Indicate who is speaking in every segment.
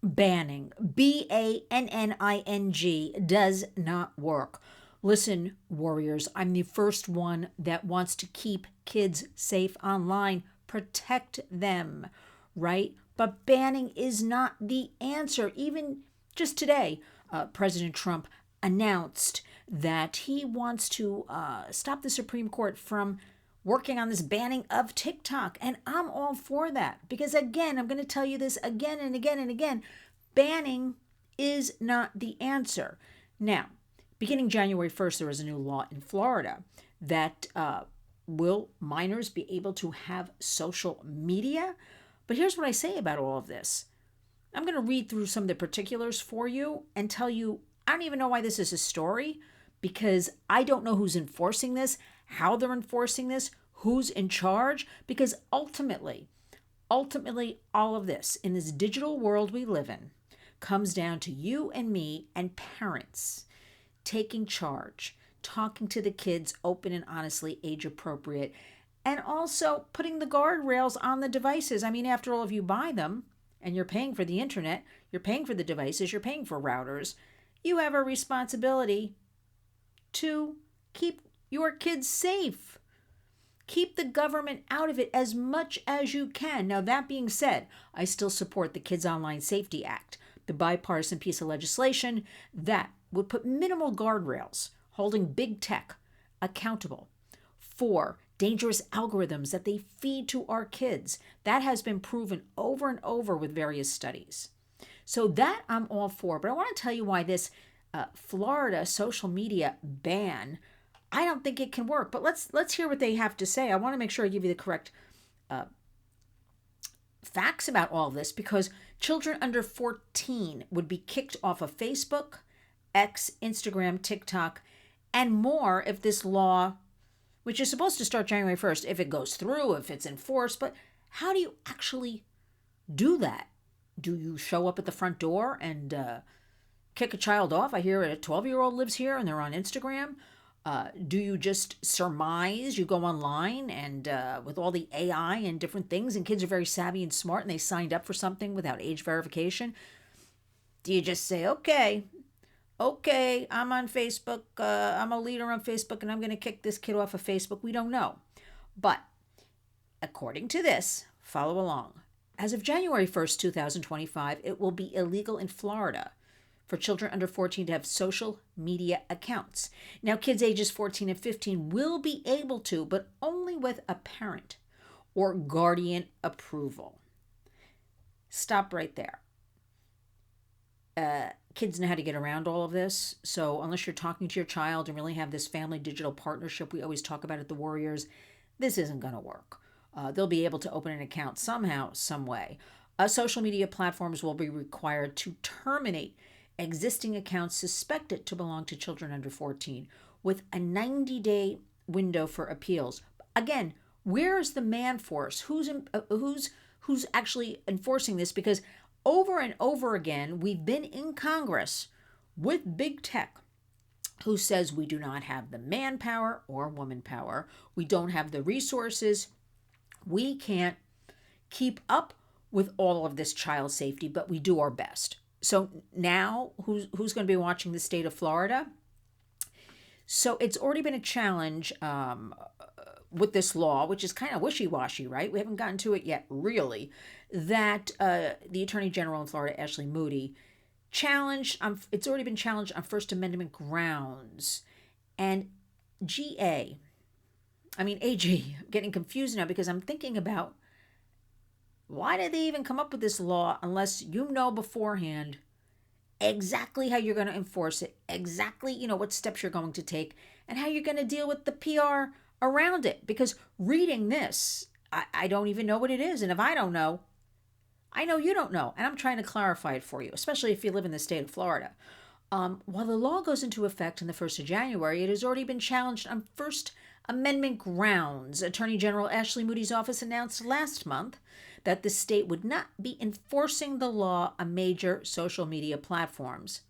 Speaker 1: Banning, banning, does not work. Listen, warriors, I'm the first one that wants to keep kids safe online, protect them, right? But banning is not the answer. Even just today, President Trump announced that he wants to stop the Supreme Court from working on this banning of TikTok. And I'm all for that because, again, I'm going to tell you this again and again and again, banning is not the answer. Now, beginning January 1st, there is a new law in Florida that will minors be able to have social media? But here's what I say about all of this. I'm going to read through some of the particulars for you and tell you I don't even know why this is a story because I don't know who's enforcing this, how they're enforcing this, who's in charge, because ultimately, all of this in this digital world we live in comes down to you and me and parents taking charge, talking to the kids open and honestly, age appropriate, and also putting the guardrails on the devices. I mean, after all, if you buy them and you're paying for the internet, you're paying for the devices, you're paying for routers, you have a responsibility to keep your kids safe. Keep the government out of it as much as you can. Now, that being said, I still support the Kids Online Safety Act, the bipartisan piece of legislation that would put minimal guardrails holding big tech accountable for dangerous algorithms that they feed to our kids. That has been proven over and over with various studies. So that I'm all for. But I want to tell you why this Florida social media ban, I don't think it can work. But let's hear what they have to say. I want to make sure I give you the correct facts about all of this because children under 14 would be kicked off of Facebook, X, Instagram, TikTok, and more if this law, which is supposed to start January 1st, if it goes through, if it's enforced. But how do you actually do that? Do you show up at the front door and kick a child off? I hear a 12-year-old lives here and they're on Instagram. Do you just surmise? You go online and with all the AI and different things, and kids are very savvy and smart and they signed up for something without age verification. Do you just say, okay, I'm on Facebook, I'm a leader on Facebook, and I'm going to kick this kid off of Facebook? We don't know. But according to this, follow along. As of January 1st, 2025, it will be illegal in Florida for children under 14 to have social media accounts. Now, kids ages 14 and 15 will be able to, but only with a parent or guardian approval. Stop right there. Kids know how to get around all of this. So unless you're talking to your child and really have this family digital partnership we always talk about at the Warriors, this isn't going to work. They'll be able to open an account somehow, some way. Social media platforms will be required to terminate existing accounts suspected to belong to children under 14 with a 90-day window for appeals. Again, where is the man force? Who's actually enforcing this? Because over and over again, we've been in Congress with big tech who says we do not have the manpower or woman power. We don't have the resources. We can't keep up with all of this child safety, but we do our best. So now who's going to be watching the state of Florida? So it's already been a challenge with this law, which is kind of wishy-washy, right? We haven't gotten to it yet, really, that the Attorney General in Florida, Ashley Moody, challenged, it's already been challenged on First Amendment grounds. And AG, I'm getting confused now because I'm thinking about why did they even come up with this law unless you know beforehand exactly how you're going to enforce it, exactly, what steps you're going to take, and how you're going to deal with the PR around it. Because reading this, I don't even know what it is. And if I don't know, I know you don't know. And I'm trying to clarify it for you, especially if you live in the state of Florida. While the law goes into effect on the 1st of January, it has already been challenged on First Amendment grounds. Attorney General Ashley Moody's office announced last month that the state would not be enforcing the law on major social media platforms.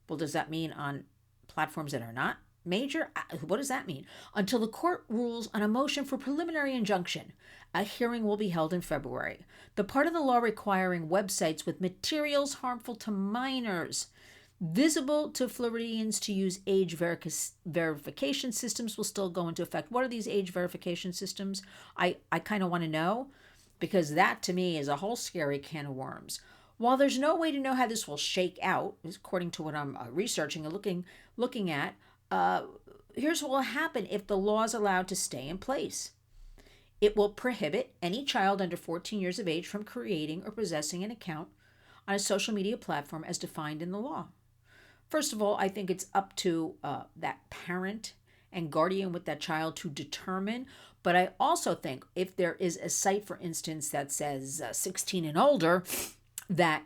Speaker 1: Well, does that mean on platforms that are not Major? What does that mean? Until the court rules on a motion for preliminary injunction. A hearing will be held in February. The part of the law requiring websites with materials harmful to minors visible to Floridians to use age verification systems will still go into effect. What are these age verification systems? I kind of want to know, because that to me is a whole scary can of worms. While there's no way to know how this will shake out, according to what I'm researching and looking at, here's what will happen if the law is allowed to stay in place. It will prohibit any child under 14 years of age from creating or possessing an account on a social media platform as defined in the law. First of all, I think it's up to that parent and guardian with that child to determine. But I also think if there is a site, for instance, that says 16 and older, that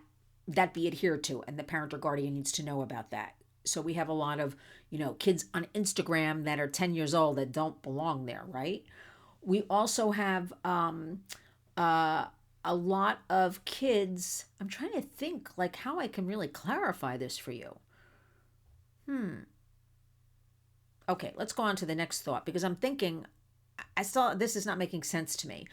Speaker 1: be adhered to, and the parent or guardian needs to know about that. So we have a lot of, kids on Instagram that are 10 years old that don't belong there, right? We also have a lot of kids. I'm trying to think like how I can really clarify this for you. Okay, let's go on to the next thought, because I'm thinking, this is not making sense to me.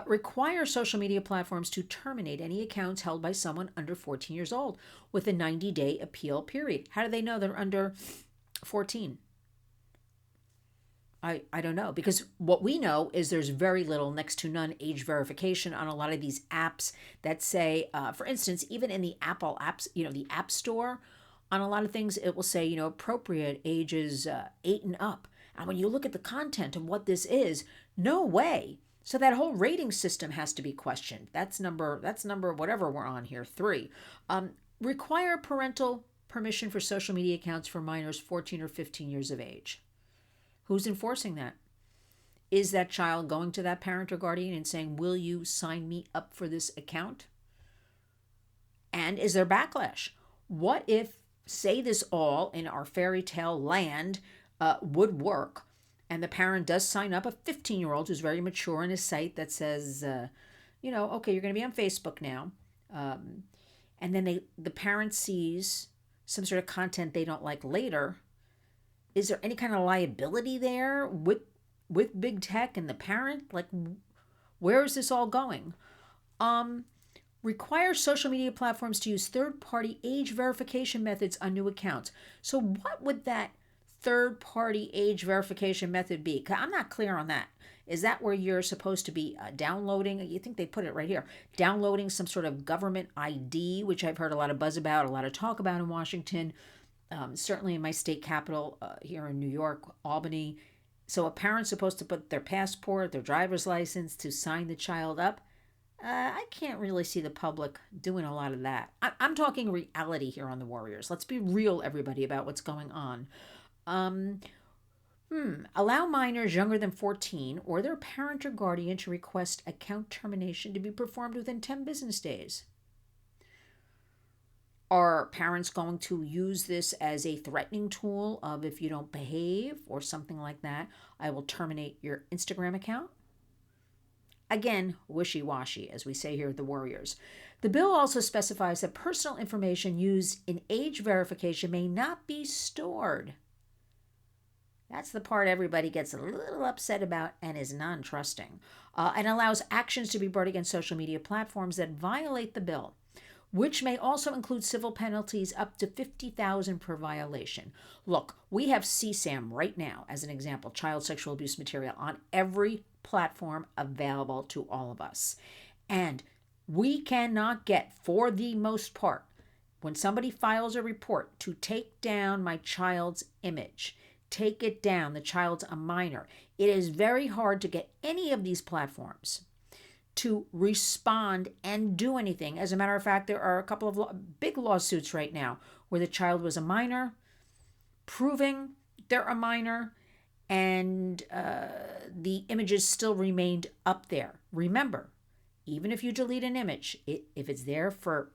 Speaker 1: Require social media platforms to terminate any accounts held by someone under 14 years old with a 90-day appeal period. How do they know they're under 14? I don't know, because what we know is there's very little, next to none, age verification on a lot of these apps that say, for instance, even in the Apple apps, the App Store, on a lot of things, it will say, appropriate ages 8 and up. And when you look at the content of what this is, no way. So that whole rating system has to be questioned. That's number whatever we're on here, 3. Require parental permission for social media accounts for minors 14 or 15 years of age. Who's enforcing that? Is that child going to that parent or guardian and saying, will you sign me up for this account? And is there backlash? What if, say this all in our fairy tale land would work, and the parent does sign up a 15-year-old who's very mature in a site that says, okay, you're going to be on Facebook now. And then the parent sees some sort of content they don't like later. Is there any kind of liability there with big tech and the parent? Like, where is this all going? Require social media platforms to use third-party age verification methods on new accounts. So what would that third-party age verification method be? I'm not clear on that. Is that where you're supposed to be downloading? You think they put it right here. Downloading some sort of government ID, which I've heard a lot of buzz about, a lot of talk about in Washington. Certainly in my state capital here in New York, Albany. So a parent's supposed to put their passport, their driver's license to sign the child up. I can't really see the public doing a lot of that. I'm talking reality here on the Warriors. Let's be real, everybody, about what's going on. Allow minors younger than 14 or their parent or guardian to request account termination to be performed within 10 business days. Are parents going to use this as a threatening tool of, if you don't behave or something like that, I will terminate your Instagram account? Again, wishy-washy, as we say here at the Warriors. The bill also specifies that personal information used in age verification may not be stored. That's the part everybody gets a little upset about and is non-trusting, and allows actions to be brought against social media platforms that violate the bill, which may also include civil penalties up to $50,000 per violation. Look, we have CSAM right now, as an example, child sexual abuse material, on every platform available to all of us. And we cannot get, for the most part, when somebody files a report, to take down my child's image, take it down, the child's a minor. It is very hard to get any of these platforms to respond and do anything. As a matter of fact, there are a couple of big lawsuits right now where the child was a minor, proving they're a minor, and the images still remained up there. Remember, even if you delete an image, if it's there for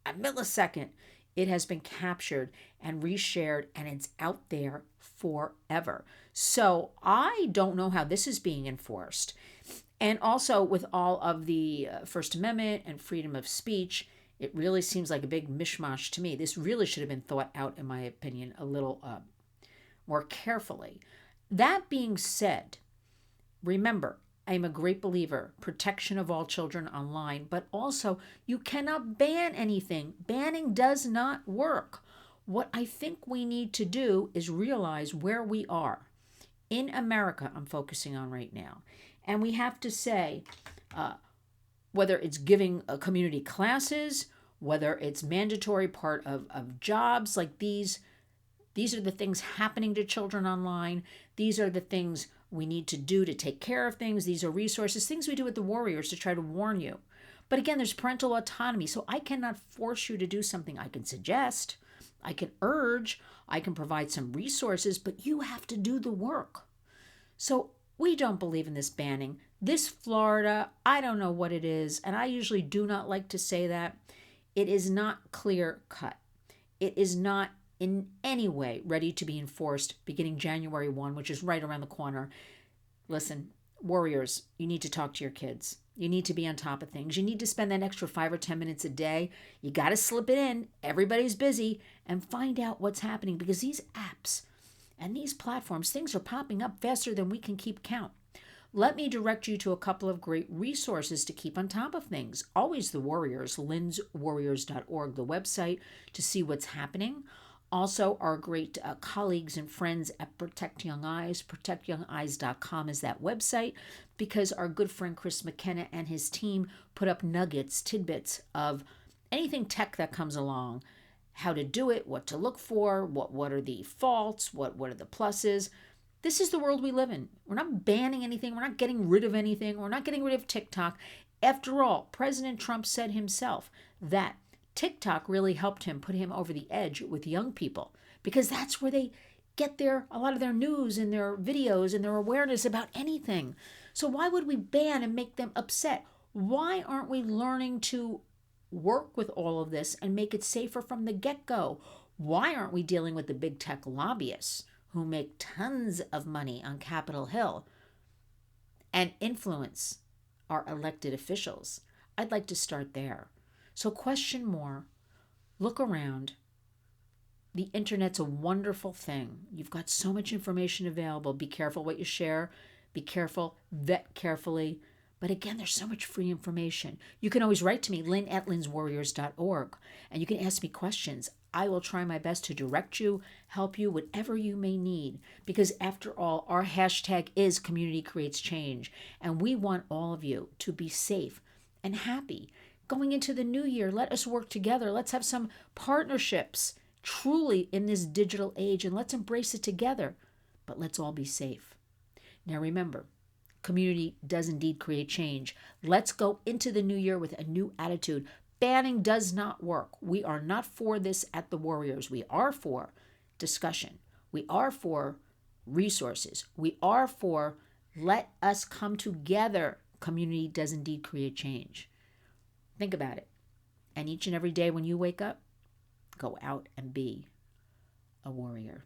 Speaker 1: a millisecond, it has been captured and reshared, and it's out there forever. So I don't know how this is being enforced. And also with all of the First Amendment and freedom of speech, it really seems like a big mishmash to me. This really should have been thought out, in my opinion, a little more carefully. That being said, remember, I am a great believer, protection of all children online, but also you cannot ban anything. Banning does not work. What I think we need to do is realize where we are. In America, I'm focusing on right now. And we have to say, whether it's giving community classes, whether it's mandatory part of jobs like these are the things happening to children online. These are the things we need to do to take care of things. These are resources, things we do with the Warriors to try to warn you. But again, there's parental autonomy, so I cannot force you to do something. I can suggest, I can urge, I can provide some resources, but you have to do the work. So we don't believe in this banning. This Florida, I don't know what it is, and I usually do not like to say that. It is not clear cut. It is not in any way ready to be enforced beginning January 1, which is right around the corner. Listen, Warriors, you need to talk to your kids. You need to be on top of things. You need to spend that extra 5 or 10 minutes a day. You got to slip it in. Everybody's busy, and find out what's happening, because these apps and these platforms, things are popping up faster than we can keep count. Let me direct you to a couple of great resources to keep on top of things. Always the Warriors, lynswarriors.org, the website to see what's happening. Also, our great colleagues and friends at Protect Young Eyes. ProtectYoungEyes.com is that website, because our good friend Chris McKenna and his team put up nuggets, tidbits of anything tech that comes along, how to do it, what to look for, what are the faults, what are the pluses. This is the world we live in. We're not banning anything. We're not getting rid of anything. We're not getting rid of TikTok. After all, President Trump said himself that TikTok really helped him, put him over the edge with young people, because that's where they get a lot of their news and their videos and their awareness about anything. So why would we ban and make them upset? Why aren't we learning to work with all of this and make it safer from the get-go? Why aren't we dealing with the big tech lobbyists who make tons of money on Capitol Hill and influence our elected officials? I'd like to start there. So question more, look around. The internet's a wonderful thing. You've got so much information available. Be careful what you share. Be careful, vet carefully. But again, there's so much free information. You can always write to me, lynn@lynswarriors.org, and you can ask me questions. I will try my best to direct you, help you, whatever you may need. Because after all, our hashtag is Community Creates Change, and we want all of you to be safe and happy. Going into the new year, let us work together. Let's have some partnerships truly in this digital age, and let's embrace it together. But let's all be safe. Now remember, community does indeed create change. Let's go into the new year with a new attitude. Banning does not work. We are not for this at the Warriors. We are for discussion. We are for resources. We are for let us come together. Community does indeed create change. Think about it. And each and every day when you wake up, go out and be a warrior.